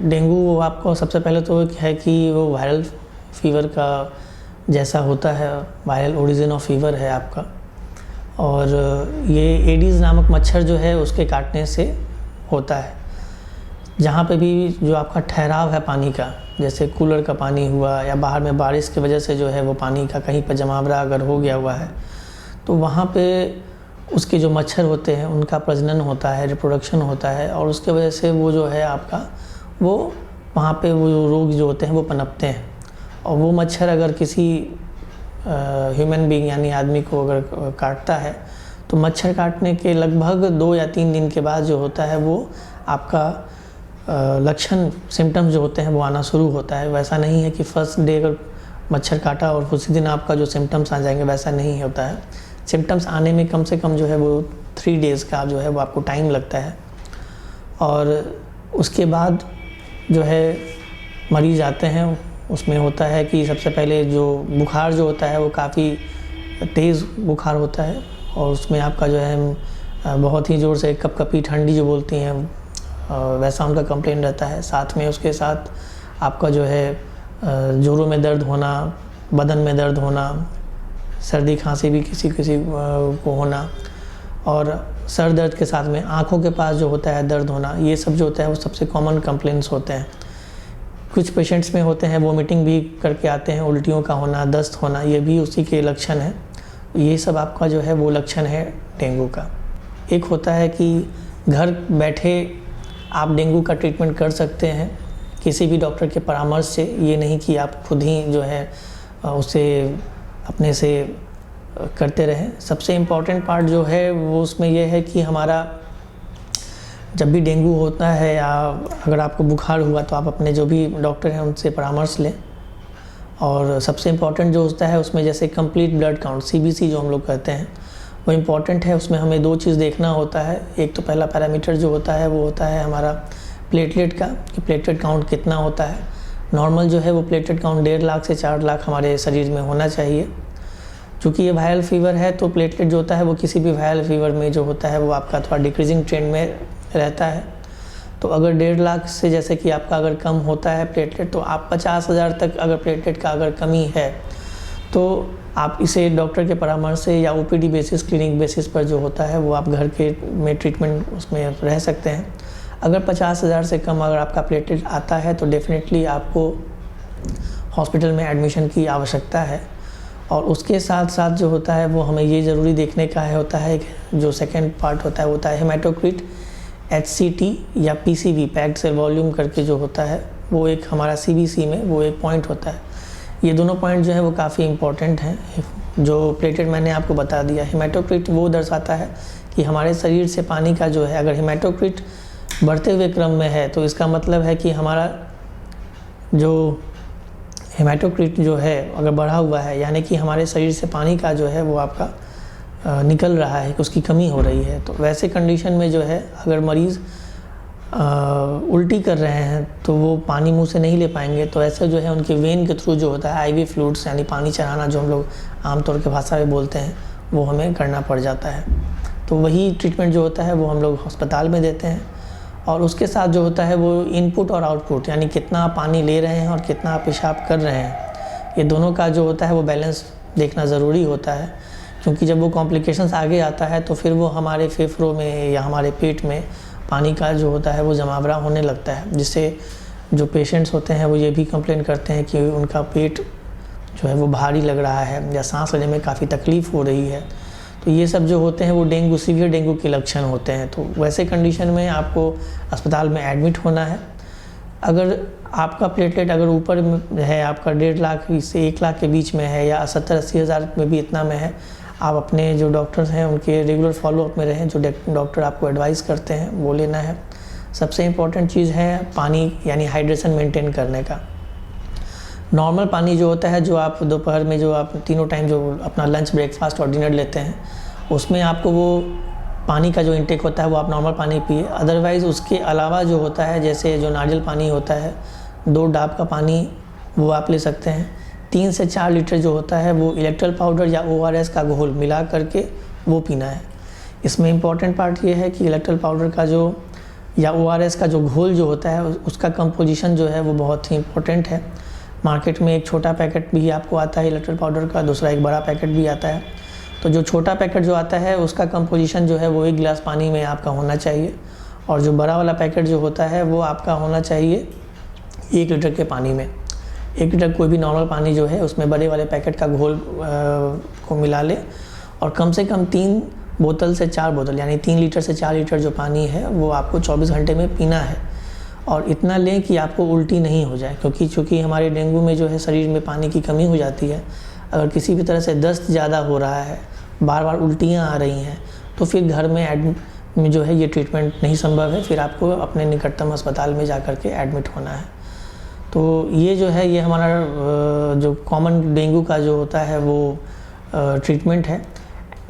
Dengue वो आपको सबसे पहले तो है कि वो वायरल फीवर का जैसा होता है, वायरल ओरिजिन ऑफ फीवर है आपका। और ये एडीज़ नामक मच्छर जो है उसके काटने से होता है। जहाँ पे भी जो आपका ठहराव है पानी का, जैसे कूलर का पानी हुआ या बाहर में बारिश की वजह से जो है वो पानी का कहीं पर जमावड़ा अगर हो गया हुआ है, तो वहाँ पे उसके जो मच्छर होते हैं उनका प्रजनन होता है, रिप्रोडक्शन होता है, और उसके वजह से वो जो है आपका वो वहाँ पे वो रोग जो होते हैं वो पनपते हैं। और वो मच्छर अगर किसी ह्यूमन बीइंग यानी आदमी को अगर काटता है, तो मच्छर काटने के लगभग 2 या 3 दिन के बाद जो होता है वो आपका लक्षण सिम्टम्स जो होते हैं वो आना शुरू होता है। वैसा नहीं है कि फर्स्ट डे अगर मच्छर काटा और उसी दिन आपका जो सिम्टम्स आ जाएंगे, वैसा नहीं होता है। सिम्टम्स आने में कम से कम जो है वो 3 डेज़ का जो है वो आपको टाइम लगता है। और उसके बाद जो है मरीज़ आते हैं, उसमें होता है कि सबसे पहले जो बुखार जो होता है वो काफ़ी तेज़ बुखार होता है, और उसमें आपका जो है बहुत ही ज़ोर से कपकपी ठंडी जो बोलती हैं वैसा उनका कंप्लेंट रहता है। साथ में उसके साथ आपका जो है जोड़ों में दर्द होना, बदन में दर्द होना, सर्दी खांसी भी किसी को होना, और सर दर्द के साथ में आँखों के पास जो होता है दर्द होना, ये सब जो होता है वो सबसे कॉमन कंप्लेंट्स होते हैं। कुछ पेशेंट्स में होते हैं वोमिटिंग भी करके आते हैं, उल्टियों का होना, दस्त होना, ये भी उसी के लक्षण हैं। ये सब आपका जो है वो लक्षण है डेंगू का। एक होता है कि घर बैठे आप डेंगू का ट्रीटमेंट कर सकते हैं किसी भी डॉक्टर के परामर्श से, ये नहीं कि आप खुद ही जो है उसे अपने से करते रहें। सबसे इम्पॉर्टेंट पार्ट जो है वो उसमें ये है कि हमारा जब भी डेंगू होता है या अगर आपको बुखार हुआ, तो आप अपने जो भी डॉक्टर हैं उनसे परामर्श लें। और सबसे इम्पॉर्टेंट जो होता है उसमें जैसे कंप्लीट ब्लड काउंट, CBC जो हम लोग कहते हैं, वो इम्पॉर्टेंट है। उसमें हमें 2 चीज़ देखना होता है। एक तो पहला पैरामीटर जो होता है वो होता है हमारा प्लेटलेट का, कि प्लेटलेट काउंट कितना होता है। नॉर्मल जो है वो प्लेटलेट काउंट 1.5 लाख से 4 लाख हमारे शरीर में होना चाहिए। चूँकि ये वायरल फीवर है तो प्लेटलेट जो होता है वो किसी भी वायरल फीवर में जो होता है वो आपका थोड़ा डिक्रीजिंग ट्रेंड में रहता है। तो अगर 1.5 लाख से जैसे कि आपका अगर कम होता है प्लेटलेट, तो आप 50,000 तक अगर प्लेटलेट का अगर कमी है, तो आप इसे डॉक्टर के परामर्श से या OPD बेसिस, क्लिनिक बेसिस पर जो होता है वो आप घर के में ट्रीटमेंट उसमें रह सकते हैं। अगर 50,000 से कम अगर आपका प्लेटलेट आता है तो डेफिनेटली आपको हॉस्पिटल में एडमिशन की आवश्यकता है। और उसके साथ साथ जो होता है वो हमें ये ज़रूरी देखने का है होता है, जो सेकेंड पार्ट होता है हेमाटोक्रिट, HCT या PCV, पैक्ड सेल वॉल्यूम करके जो होता है वो एक हमारा CBC में वो एक पॉइंट होता है। ये दोनों पॉइंट जो है वो काफ़ी इम्पॉर्टेंट हैं। जो प्लेटलेट मैंने आपको बता दिया, हेमाटोक्रिट वो दर्शाता है कि हमारे शरीर से पानी का जो है, अगर हेमाटोक्रिट बढ़ते हुए क्रम में है तो इसका मतलब है कि हमारा जो हेमाटोक्रिट जो है अगर बढ़ा हुआ है, यानी कि हमारे शरीर से पानी का जो है वो आपका निकल रहा है, कि उसकी कमी हो रही है। तो वैसे कंडीशन में जो है अगर मरीज़ उल्टी कर रहे हैं तो वो पानी मुंह से नहीं ले पाएंगे, तो ऐसे जो है उनके वेन के थ्रू जो होता है IV फ्लूइड्स यानी पानी चढ़ाना जो हम लोग आमतौर के भाषा में बोलते हैं, वो हमें करना पड़ जाता है। तो वही ट्रीटमेंट जो होता है वो हम लोग अस्पताल में देते हैं। और उसके साथ जो होता है वो इनपुट और आउटपुट, यानी कितना आप पानी ले रहे हैं और कितना आप पेशाब कर रहे हैं, ये दोनों का जो होता है वो बैलेंस देखना ज़रूरी होता है। क्योंकि जब वो कॉम्प्लिकेशंस आगे आता है तो फिर वो हमारे फेफड़ों में या हमारे पेट में पानी का जो होता है वो जमावड़ा होने लगता है, जिससे जो पेशेंट्स होते हैं वो ये भी कंप्लेन करते हैं कि उनका पेट जो है वो भारी लग रहा है या सांस लेने में काफ़ी तकलीफ़ हो रही है। तो ये सब जो होते हैं वो डेंगू, सीवियर डेंगू के लक्षण होते हैं। तो वैसे कंडीशन में आपको अस्पताल में एडमिट होना है। अगर आपका प्लेटलेट अगर ऊपर है, आपका 1.5 लाख से 1 लाख के बीच में है या 70-80 हज़ार में भी इतना में है, आप अपने जो डॉक्टर्स हैं उनके रेगुलर फॉलोअप में रहें। जो डॉक्टर आपको एडवाइस करते हैं वो लेना है। सबसे इम्पॉर्टेंट चीज़ है पानी यानी हाइड्रेशन मेंटेन करने का। नॉर्मल पानी जो होता है, जो आप दोपहर में जो आप तीनों टाइम जो अपना लंच, ब्रेकफास्ट और डिनर लेते हैं, उसमें आपको वो पानी का जो इंटेक होता है वो आप नॉर्मल पानी पिए। अदरवाइज़ उसके अलावा जो होता है, जैसे जो नारियल पानी होता है, 2 डाब का पानी वो आप ले सकते हैं। 3 से 4 लीटर जो होता है वो इलेक्ट्रल पाउडर या ORS का घोल मिला करके वो पीना है। इसमें इम्पॉर्टेंट पार्ट ये है कि इलेक्ट्रल पाउडर का जो या ORS का जो घोल जो होता है उसका कंपोजिशन जो है वो बहुत ही इम्पोर्टेंट है। मार्केट में एक छोटा पैकेट भी आपको आता है इलेक्ट्रोल पाउडर का, दूसरा एक बड़ा पैकेट भी आता है। तो जो छोटा पैकेट जो आता है उसका कंपोजिशन जो है वो 1 गिलास पानी में आपका होना चाहिए, और जो बड़ा वाला पैकेट जो होता है वो आपका होना चाहिए 1 लीटर के पानी में। 1 लीटर कोई भी नॉर्मल पानी जो है उसमें बड़े वाले पैकेट का घोल को मिला ले, और कम से कम 3 बोतल से 4 बोतल यानी 3 लीटर से 4 लीटर जो पानी है वो आपको 24 घंटे में पीना है। और इतना लें कि आपको उल्टी नहीं हो जाए, क्योंकि चूँकि हमारे डेंगू में जो है शरीर में पानी की कमी हो जाती है। अगर किसी भी तरह से दस्त ज़्यादा हो रहा है, बार बार उल्टियाँ आ रही हैं, तो फिर घर में जो है ये ट्रीटमेंट नहीं संभव है, फिर आपको अपने निकटतम अस्पताल में जा कर के एडमिट होना है। तो ये जो है ये हमारा जो कॉमन डेंगू का जो होता है वो ट्रीटमेंट है।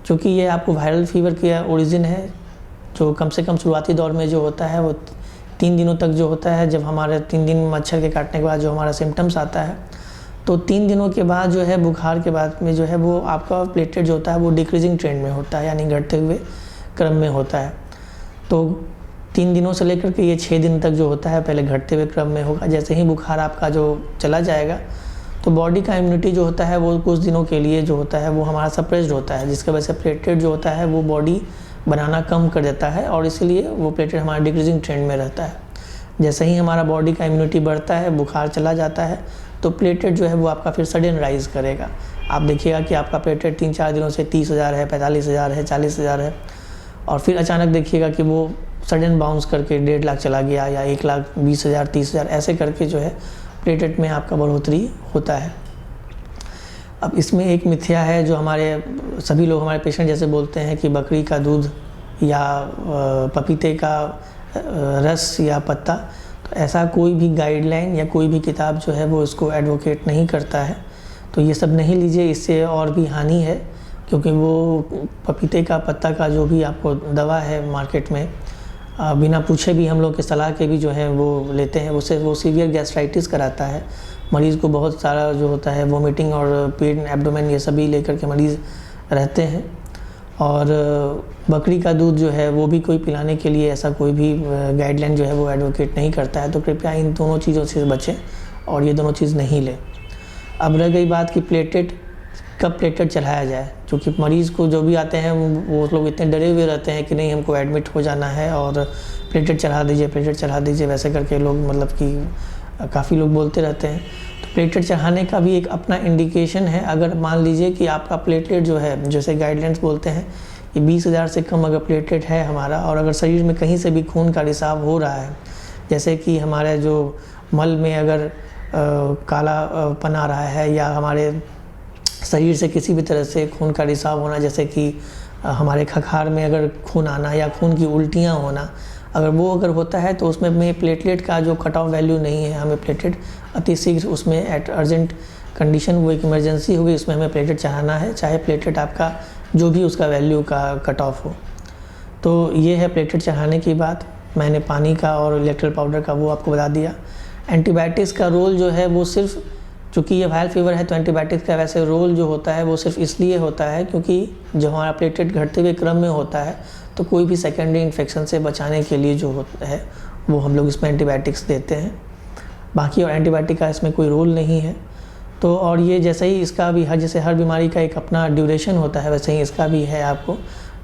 क्योंकि ये आपको वायरल फीवर की ओरिजिन है, जो कम से कम शुरुआती दौर में जो होता है वो 3 दिनों तक जो होता है। जब हमारे 3 दिन मच्छर के काटने के बाद जो हमारा सिम्टम्स आता है, तो 3 दिनों के बाद जो है बुखार के बाद में जो है वो आपका प्लेटलेट जो होता है वो डिक्रीजिंग ट्रेंड में होता है, यानी घटते हुए क्रम में होता है। तो 3 दिनों से लेकर के ये 6 दिन तक जो होता है पहले घटते हुए क्रम में होगा। जैसे ही बुखार आपका जो चला जाएगा तो बॉडी का इम्यूनिटी जो होता है वो कुछ दिनों के लिए जो होता है वो हमारा सप्रेस्ड होता है, जिसकी वजह से प्लेटलेट जो होता है वो बॉडी बनाना कम कर देता है, और इसलिए वो प्लेटलेट हमारा डिक्रीजिंग ट्रेंड में रहता है। जैसे ही हमारा बॉडी का इम्यूनिटी बढ़ता है, बुखार चला जाता है, तो प्लेटलेट जो है वो आपका फिर सडन राइज करेगा। आप देखिएगा कि आपका प्लेटलेट 3-4 दिनों से 30,000 है, 45,000 है, 40,000 है, और फिर अचानक देखिएगा कि वो सडन बाउंस करके 1.5 लाख चला गया, या 1,20,000, 30,000 ऐसे करके जो है प्लेटलेट में आपका बढ़ोतरी होता है। अब इसमें एक मिथ्या है जो हमारे सभी लोग, हमारे पेशेंट जैसे बोलते हैं कि बकरी का दूध या पपीते का रस या पत्ता, तो ऐसा कोई भी गाइडलाइन या कोई भी किताब जो है वो इसको एडवोकेट नहीं करता है। तो ये सब नहीं लीजिए, इससे और भी हानि है। क्योंकि वो पपीते का पत्ता का जो भी आपको दवा है मार्केट में, बिना पूछे भी हम लोग के सलाह के भी जो है वो लेते हैं, उससे वो सीवियर गैस्ट्राइटिस कराता है। मरीज़ को बहुत सारा जो होता है वोमिटिंग और पेन, एब्डोमेन, ये सभी लेकर के मरीज़ रहते हैं। और बकरी का दूध जो है वो भी कोई पिलाने के लिए ऐसा कोई भी गाइडलाइन जो है वो एडवोकेट नहीं करता है। तो कृपया इन दोनों चीज़ों से बचें और ये दोनों चीज़ नहीं लें। अब रह गई बात कि प्लेटलेट कब प्लेटलेट चढ़ाया जाए, क्योंकि मरीज़ को जो भी आते हैं वो लोग इतने डरे हुए रहते हैं कि नहीं हमको एडमिट हो जाना है और प्लेटलेट चढ़ा दीजिए, प्लेटलेट चढ़ा दीजिए, वैसे करके लोग मतलब कि काफ़ी लोग बोलते रहते हैं। तो प्लेटलेट चढ़ाने का भी एक अपना इंडिकेशन है। अगर मान लीजिए कि आपका प्लेटलेट जो है, जैसे गाइडलाइंस बोलते हैं कि 20,000 से कम अगर प्लेटलेट है हमारा, और अगर शरीर में कहीं से भी खून का रिसाव हो रहा है, जैसे कि हमारे जो मल में अगर काला पन आ रहा है, या हमारे शरीर से किसी भी तरह से खून का रिसाव होना, जैसे कि हमारे खखार में अगर खून आना या खून की उल्टियाँ होना, अगर वो होता है तो उसमें प्लेटलेट का जो कट ऑफ वैल्यू नहीं है, हमें प्लेटलेट अति शीघ्र उसमें एट अर्जेंट कंडीशन, वो एक इमरजेंसी होगी, उसमें हमें प्लेटलेट चढ़ाना है, चाहे प्लेटलेट आपका जो भी उसका वैल्यू का कट ऑफ हो। तो ये है प्लेटलेट चढ़ाने की बात। मैंने पानी का और इलेक्ट्रोल पाउडर का वो आपको बता दिया। एंटीबायोटिक्स का रोल जो है वो सिर्फ, चूँकि ये वायरल फीवर है तो एंटीबायोटिक्स का वैसे रोल जो होता है वो सिर्फ इसलिए होता है क्योंकि जब हमारा प्लेटलेट घटते हुए क्रम में होता है तो कोई भी सेकेंडरी इन्फेक्शन से बचाने के लिए जो होता है वो हम लोग इसमें एंटीबायोटिक्स देते हैं। बाकी और एंटीबायोटिक का इसमें कोई रोल नहीं है। तो और ये जैसे ही इसका भी जैसे हर बीमारी का एक अपना ड्यूरेशन होता है, वैसे ही इसका भी है आपको।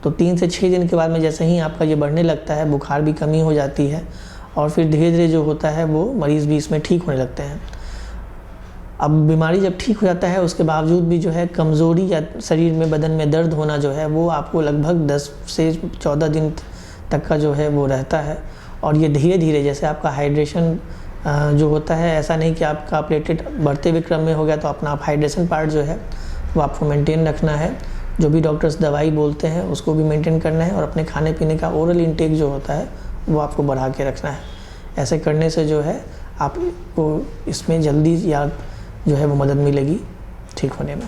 तो 3 से 6 दिन के बाद में जैसे ही आपका ये बढ़ने लगता है, बुखार भी कमी हो जाती है, और फिर धीरे धीरे जो होता है वो मरीज़ भी इसमें ठीक होने लगते हैं। अब बीमारी जब ठीक हो जाता है उसके बावजूद भी जो है कमज़ोरी या शरीर में बदन में दर्द होना जो है वो आपको लगभग 10 से 14 दिन तक का जो है वो रहता है। और ये धीरे धीरे, जैसे आपका हाइड्रेशन जो होता है, ऐसा नहीं कि आपका प्लेटलेट बढ़ते हुए क्रम में हो गया तो अपना आप हाइड्रेशन पार्ट जो है वो आपको मेंटेन रखना है। जो भी डॉक्टर्स दवाई बोलते हैं उसको भी मेंटेन करना है, और अपने खाने पीने का ओरल इंटेक जो होता है वो आपको बढ़ा के रखना है। ऐसे करने से जो है आपको इसमें जल्दी या जो है वो मदद मिलेगी ठीक होने में।